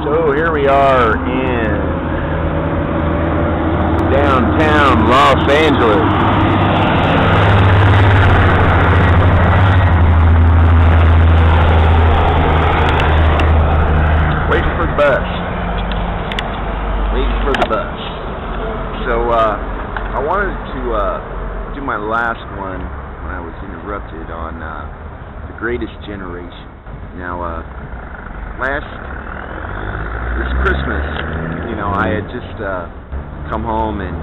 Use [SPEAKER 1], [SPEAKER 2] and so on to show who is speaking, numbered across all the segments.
[SPEAKER 1] So here we are in downtown Los Angeles. Waiting for the bus. So I wanted to do my last one when I was interrupted on the greatest generation. Now, this Christmas, I had just come home and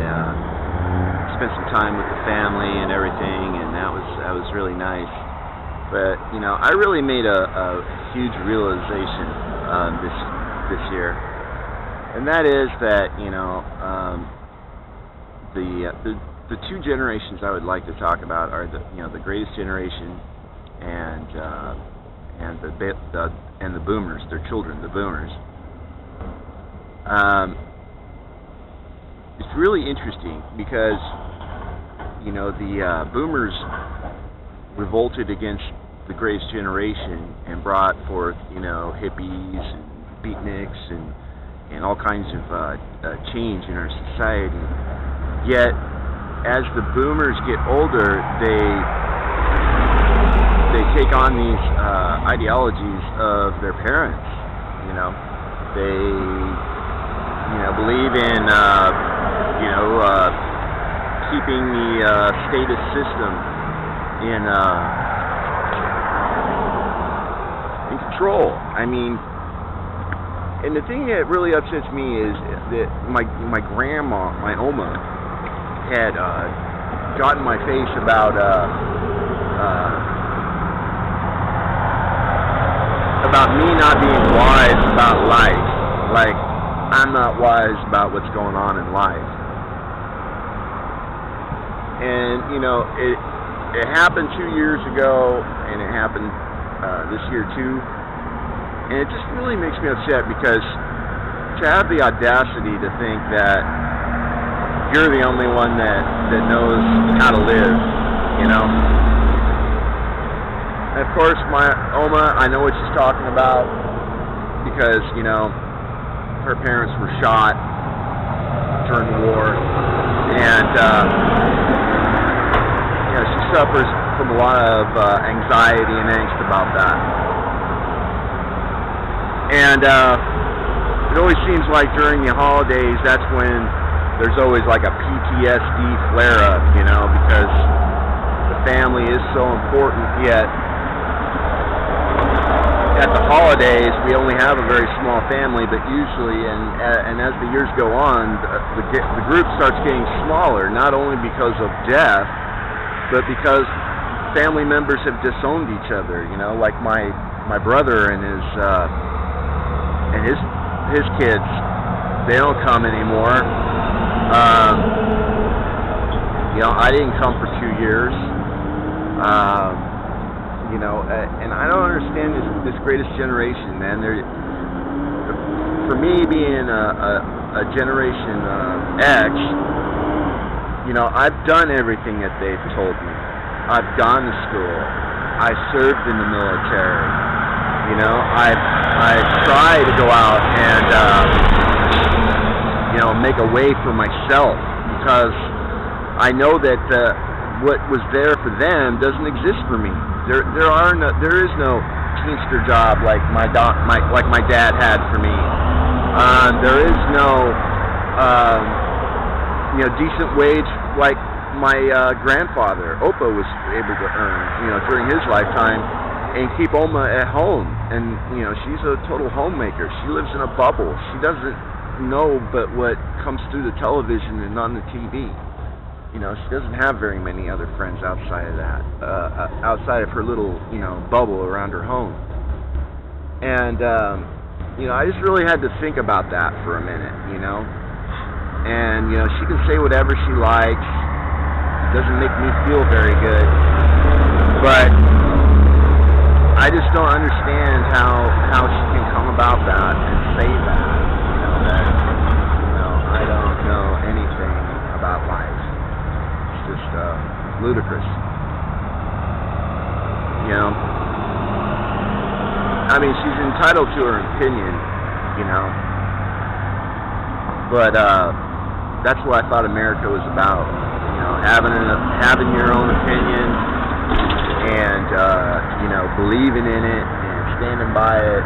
[SPEAKER 1] spent some time with the family and everything, and that was really nice. But I really made a huge realization this year, and that is that the two generations I would like to talk about are the greatest generation and the boomers, their children, the boomers. It's really interesting because the boomers revolted against the greatest generation and brought forth hippies and beatniks and all kinds of change in our society. Yet as the boomers get older, they take on these ideologies of their parents. They believe in keeping the status system in control. And the thing that really upsets me is that my grandma, my Oma, had gotten my face about me not being wise about life. Like, I'm not wise about what's going on in life. And it happened 2 years ago, and it happened this year too. And it just really makes me upset because to have the audacity to think that you're the only one that knows how to live, And of course, my Oma, I know what she's talking about because, her parents were shot during the war, and she suffers from a lot of anxiety and angst about that. And it always seems like during the holidays, that's when there's always like a PTSD flare-up, because the family is so important, yet at the holidays, we only have a very small family, but usually, and as the years go on, the group starts getting smaller, not only because of death, but because family members have disowned each other. Like my brother and his kids, they don't come anymore. I didn't come for 2 years. And I don't understand this greatest generation, man. For me, being a generation X, I've done everything that they've told me. I've gone to school. I served in the military. I've tried to go out and make a way for myself, because I know that what was there for them doesn't exist for me. There is no Teamster job like my dad had for me. There is no decent wage like my grandfather Opa was able to earn during his lifetime, and keep Oma at home. And she's a total homemaker. She lives in a bubble. She doesn't know but what comes through the television and on the TV. She doesn't have very many other friends outside of that, outside of her little, bubble around her home. And, I just really had to think about that for a minute, And, she can say whatever she likes. It doesn't make me feel very good. But I just don't understand how she can come about that and say that, I don't know anything about life. Just ludicrous. She's entitled to her opinion, you know. But that's what I thought America was about, you know, having your own opinion and you know, believing in it and standing by it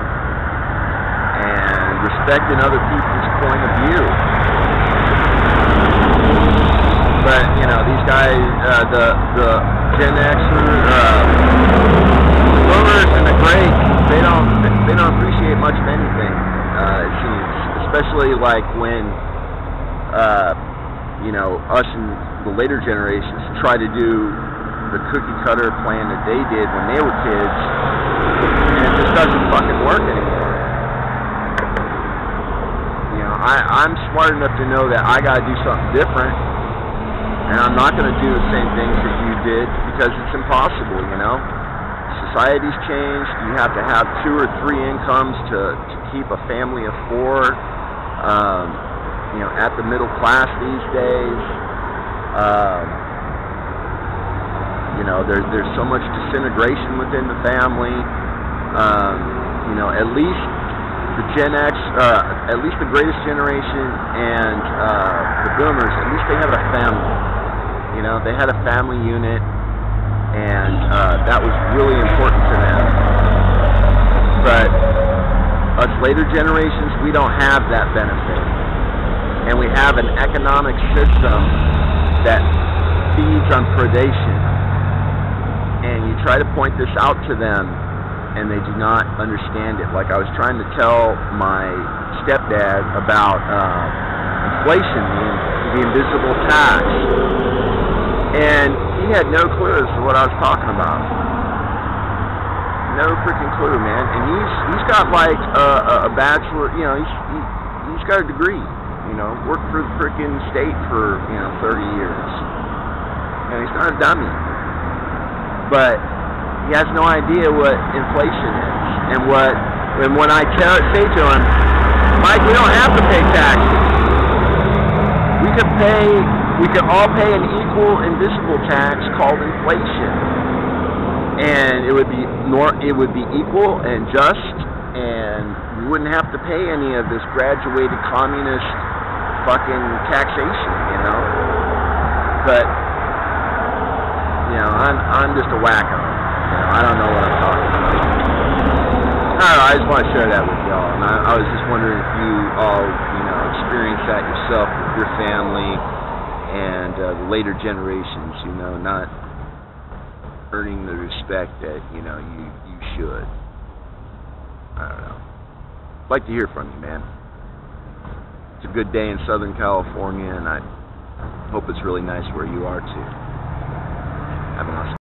[SPEAKER 1] and respecting other people's point of view. But you know, these guys, the Gen Xers, the boomers and the greats, they don't appreciate much of anything. It seems, especially like when you know, us and the later generations try to do the cookie cutter plan that they did when they were kids, and it just doesn't fucking work anymore. You know, I'm smart enough to know that I gotta do something different. And I'm not going to do the same things that you did because it's impossible, you know. Society's changed. You have to have 2 or 3 incomes to keep a family of 4. You know, at the middle class these days. You know, there's so much disintegration within the family. You know, at least the Gen X, at least the greatest generation and the boomers, at least they have a family. You know, they had a family unit, and that was really important to them. But us later generations, we don't have that benefit. And we have an economic system that feeds on predation. And you try to point this out to them, and they do not understand it. Like I was trying to tell my stepdad about inflation, the invisible tax. And he had no clue as to what I was talking about. No freaking clue, man. And he's got like a bachelor, you know, he's got a degree, you know, worked for the freaking state for, you know, 30 years. And he's not a dummy. But he has no idea what inflation is. And when I say to him, Mike, we don't have to pay taxes. We could all pay an equal invisible tax called inflation, and it would be equal and just, and we wouldn't have to pay any of this graduated communist fucking taxation, you know. But you know, I'm just a wacko. You know, I don't know what I'm talking about. I don't know, I just want to share that with y'all, and I was just wondering if you all, you know, experienced that yourself with your family and the later generations, you know, not earning the respect that, you know, you should. I don't know. I'd like to hear from you, man. It's a good day in Southern California, and I hope it's really nice where you are, too. Have an awesome